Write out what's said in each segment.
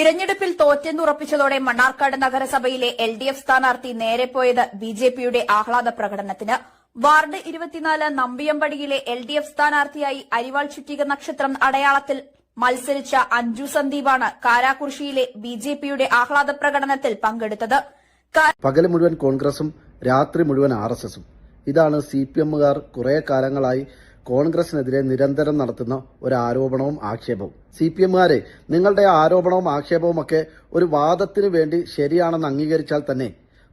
തിരഞ്ഞെടുപ്പിൽ തോറ്റെന്നുറപ്പിച്ചതോടെ മണ്ണാർക്കാട് നഗരസഭയിലെ LDF സ്ഥാനാർത്ഥി നേരെ പോയത് BJPയുടെ ആഹ്ലാദ പ്രകടനത്തിന്. വാർഡ് 24 നമ്പിയമ്പടിയിലെ LDF സ്ഥാനാർത്ഥിയായി അരിവാൾ ചുറ്റിക നക്ഷത്രം അടയാളത്തിൽ മത്സരിച്ച അഞ്ജു സന്ദീപാണ് കാരാകുർശിയിലെ BJPയുടെ ആഹ്ലാദ പ്രകടനത്തിൽ പങ്കെടുത്തത്. പകല് മുഴുവൻ കോൺഗ്രസും രാത്രി മുഴുവൻ RSSും. ഇതാണ് CPMകാർ കുറെ കാലങ്ങളായി കോൺഗ്രസിനെതിരെ നിരന്തരം നടത്തുന്ന ഒരു ആരോപണവും ആക്ഷേപവും. CPMകാരെ, നിങ്ങളുടെ ആരോപണവും ആക്ഷേപവും ഒക്കെ ഒരു വാദത്തിനു വേണ്ടി ശരിയാണെന്ന് അംഗീകരിച്ചാൽ തന്നെ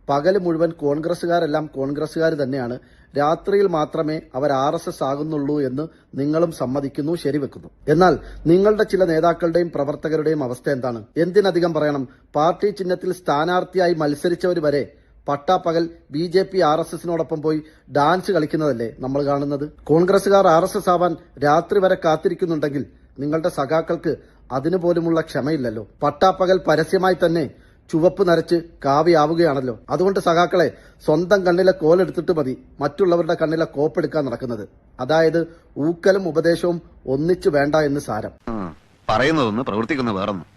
പകല് മുഴുവൻ കോൺഗ്രസുകാരെല്ലാം കോൺഗ്രസുകാർ തന്നെയാണ്, രാത്രിയിൽ മാത്രമേ അവർ RSS ആകുന്നുള്ളൂ എന്ന് നിങ്ങളും സമ്മതിക്കുന്നു, ശരിവെക്കുന്നു. എന്നാൽ നിങ്ങളുടെ ചില നേതാക്കളുടെയും പ്രവർത്തകരുടെയും അവസ്ഥ എന്താണ്? എന്തിനധികം പറയണം, പാർട്ടി ചിഹ്നത്തിൽ സ്ഥാനാർത്ഥിയായി മത്സരിച്ചവർ വരെ പട്ടാപ്പകൽ BJP RSSനോടൊപ്പം പോയി ഡാൻസ് കളിക്കുന്നതല്ലേ നമ്മൾ കാണുന്നത്. കോൺഗ്രസുകാർ RSS ആവാൻ രാത്രി വരെ കാത്തിരിക്കുന്നുണ്ടെങ്കിൽ നിങ്ങളുടെ സഖാക്കൾക്ക് അതിനു പോലുമുള്ള ക്ഷമയില്ലല്ലോ. പട്ടാപ്പകൽ പരസ്യമായി തന്നെ ചുവപ്പ് നരച്ച് കാവിയാവുകയാണല്ലോ. അതുകൊണ്ട് സഖാക്കളെ, സ്വന്തം കണ്ണിലെ കോലെടുത്തിട്ട് മതി മറ്റുള്ളവരുടെ കണ്ണിലെ കോപ്പെടുക്കാൻ നടക്കുന്നത്. അതായത് ഊക്കലും ഉപദേശവും ഒന്നിച്ചു വേണ്ട എന്ന് സാരം. പറയുന്നതൊന്ന് പ്രവർത്തിക്കുന്ന വേറൊന്നും.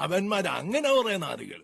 അവന്മാർ അങ്ങനെ പറയുന്ന ആളുകൾ